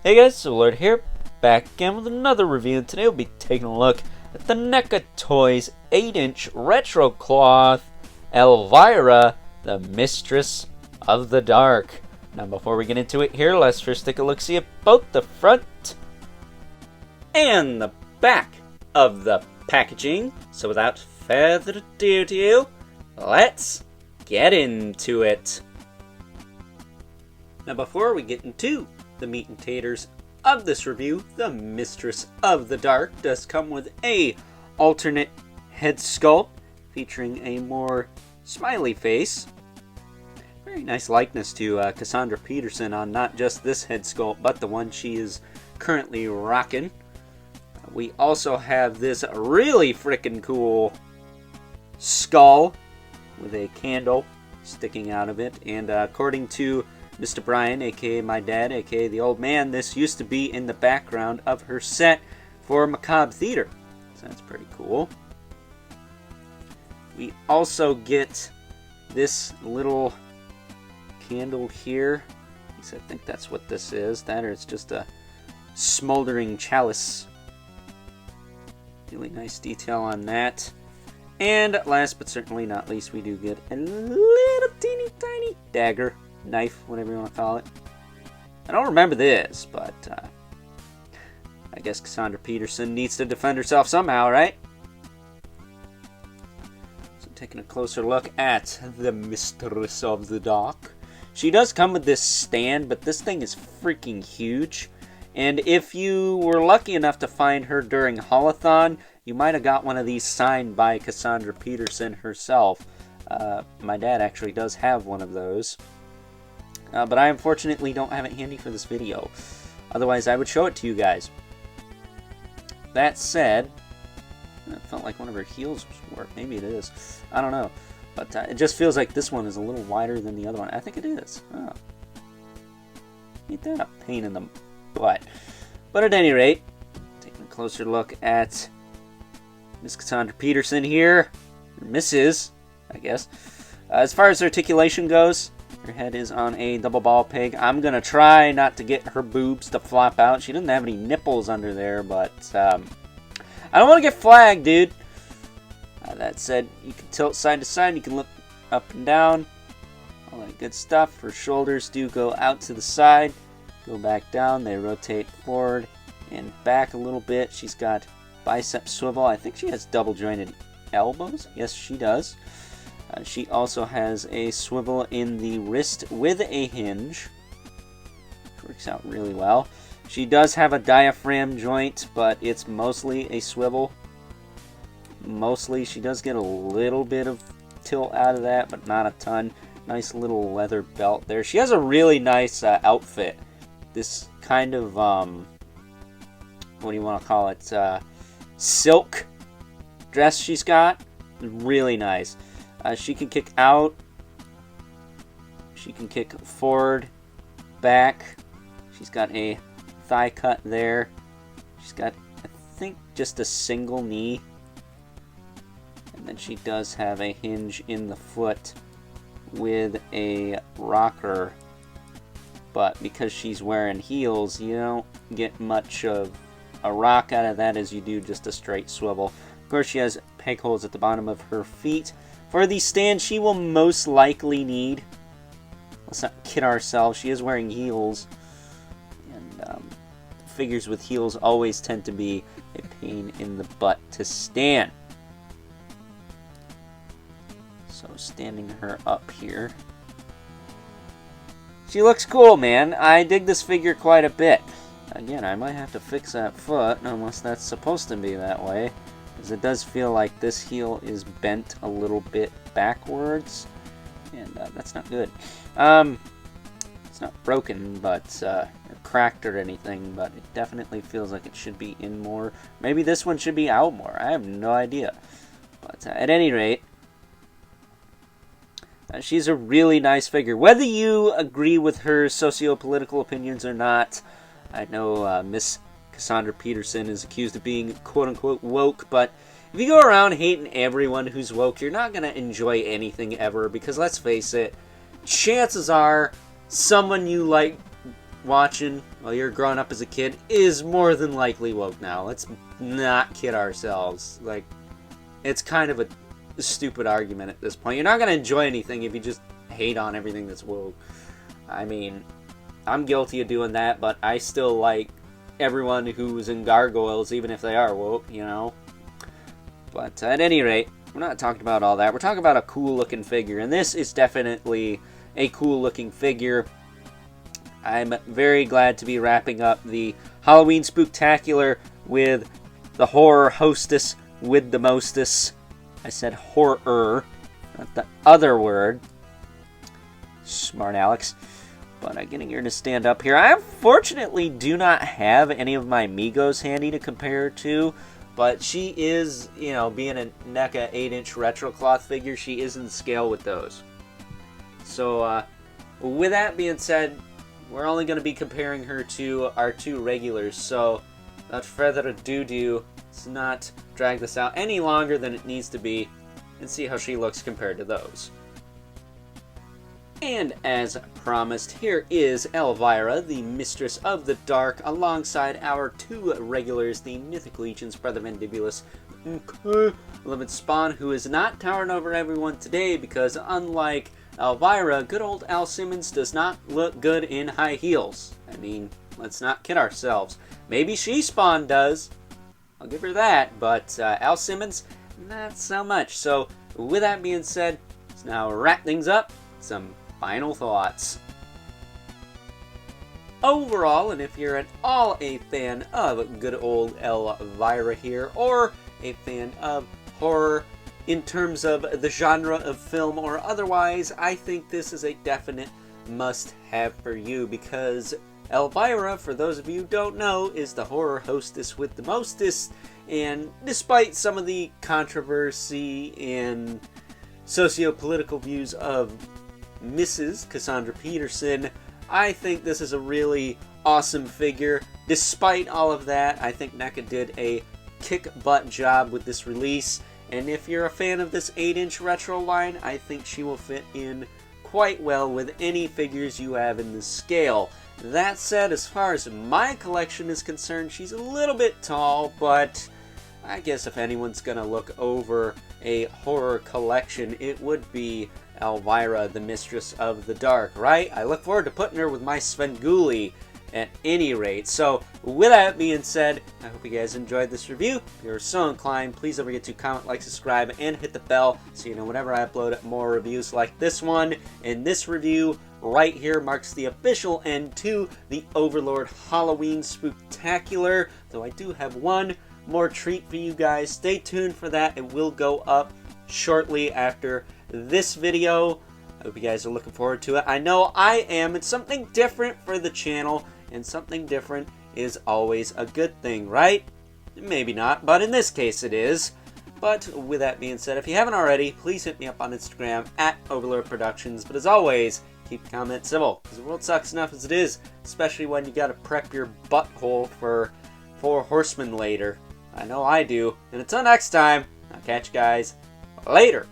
Hey guys, so Lord here, back again with another review, and today we'll be taking a look at the NECA Toys 8-inch retro cloth Elvira, the Mistress of the Dark. Now before we get into it here, let's first take a look-see at both the front and the back of the packaging. So without further ado, let's get into it. Now before we get into the meat and taters of this review, the Mistress of the Dark does come with a alternate head sculpt featuring a more smiley face. Very nice likeness to Cassandra Peterson on not just this head sculpt, but the one she is currently rocking. We also have this really freaking cool skull with a candle sticking out of it, and according to Mr. Brian, aka my dad, aka the old man, this used to be in the background of her set for Macabre Theater. So that's pretty cool. We also get this little candle here. At least I think that's what this is. That or it's just a smoldering chalice. Really nice detail on that. And last but certainly not least, we do get a little teeny tiny dagger. Knife, whatever you want to call it. I don't remember this, but I guess Cassandra Peterson needs to defend herself somehow, right? So taking a closer look at the Mistress of the Dark. She does come with this stand, but this thing is freaking huge. And if you were lucky enough to find her during Haulathon, you might have got one of these signed by Cassandra Peterson herself. My dad actually does have one of those. But I unfortunately don't have it handy for this video. Otherwise, I would show it to you guys. That said, it felt like one of her heels was warped. Maybe it is. I don't know. But it just feels like this one is a little wider than the other one. I think it is. Oh. Ain't that a pain in the butt? But at any rate, taking a closer look at Miss Cassandra Peterson here. Or Mrs., I guess. As far as articulation goes, her head is on a double ball peg. I'm going to try not to get her boobs to flop out. She doesn't have any nipples under there, but I don't want to get flagged, dude. That said, you can tilt side to side. You can look up and down. All that good stuff. Her shoulders do go out to the side. Go back down. They rotate forward and back a little bit. She's got bicep swivel. I think she has double jointed elbows. Yes, she does. She also has a swivel in the wrist with a hinge, which works out really well. She does have a diaphragm joint, but it's mostly a swivel. Mostly, she does get a little bit of tilt out of that, but not a ton. Nice little leather belt there. She has a really nice outfit. This kind of, what do you want to call it? Silk dress she's got. Really nice. She can kick out, she can kick forward, back, she's got a thigh cut there, she's got, I think, just a single knee, and then she does have a hinge in the foot with a rocker, but because she's wearing heels, you don't get much of a rock out of that as you do just a straight swivel. Of course, she has peg holes at the bottom of her feet. For the stand, she will most likely need, let's not kid ourselves, she is wearing heels, and figures with heels always tend to be a pain in the butt to stand. So standing her up here, she looks cool, man. I dig this figure quite a bit. Again, I might have to fix that foot, unless that's supposed to be that way. Because it does feel like this heel is bent a little bit backwards, and that's not good. It's not broken, but or cracked or anything, but it definitely feels like it should be in more. Maybe this one should be out more. I have no idea. But at any rate, she's a really nice figure. Whether you agree with her socio-political opinions or not, I know Miss Cassandra Peterson is accused of being quote-unquote woke, but if you go around hating everyone who's woke, you're not going to enjoy anything ever, because let's face it, chances are someone you like watching while you're growing up as a kid is more than likely woke now. Let's not kid ourselves. Like, it's kind of a stupid argument at this point. You're not going to enjoy anything if you just hate on everything that's woke. I mean, I'm guilty of doing that, but I still like everyone who's in gargoyles, even if they are woke, you know? But at any rate, we're not talking about all that. We're talking about a cool-looking figure, and this is definitely a cool-looking figure. I'm very glad to be wrapping up the Halloween Spooktacular with the horror hostess with the mostest. I said horror, not the other word. Smart Alex. But I'm getting her to stand up here. I unfortunately do not have any of my Migos handy to compare to, but she is, you know, being a NECA 8-inch retro cloth figure, she is in scale with those. So, with that being said, we're only going to be comparing her to our two regulars, so without further ado, let's not drag this out any longer than it needs to be and see how she looks compared to those. And as promised, here is Elvira, the Mistress of the Dark, alongside our two regulars, the Mythic Legion's Brother Mandibulus, Limit Spawn, who is not towering over everyone today because, unlike Elvira, good old Al Simmons does not look good in high heels. I mean, let's not kid ourselves. Maybe She-Spawn does. I'll give her that, but Al Simmons, not so much. So, with that being said, let's now wrap things up. Some final thoughts. Overall, and if you're at all a fan of good old Elvira here, or a fan of horror in terms of the genre of film or otherwise, I think this is a definite must-have for you, because Elvira, for those of you who don't know, is the horror hostess with the mostest, and despite some of the controversy and socio-political views of Mrs. Cassandra Peterson, I think this is a really awesome figure. Despite all of that, I think NECA did a kick-butt job with this release, and if you're a fan of this 8-inch retro line, I think she will fit in quite well with any figures you have in this scale. That said, as far as my collection is concerned, she's a little bit tall, but I guess if anyone's gonna look over a horror collection, it would be Elvira, the Mistress of the Dark, right? I look forward to putting her with my Svengoolie at any rate. So, with that being said, I hope you guys enjoyed this review. If you're so inclined, please don't forget to comment, like, subscribe, and hit the bell so you know whenever I upload more reviews like this one. And this review right here marks the official end to the Overlord Halloween Spooktacular, though I do have one more treat for you guys. Stay tuned for that. It will go up shortly after this video. I hope you guys are looking forward to it. I know I am. It's something different for the channel, and something different is always a good thing, right? Maybe not, but in this case it is. But with that being said, if you haven't already, please hit me up on Instagram at Overlord Productions. But as always, keep the comments civil, because the world sucks enough as it is, especially when you gotta prep your butthole for 4 Horsemen later. I know I do. And until next time, I'll catch you guys later.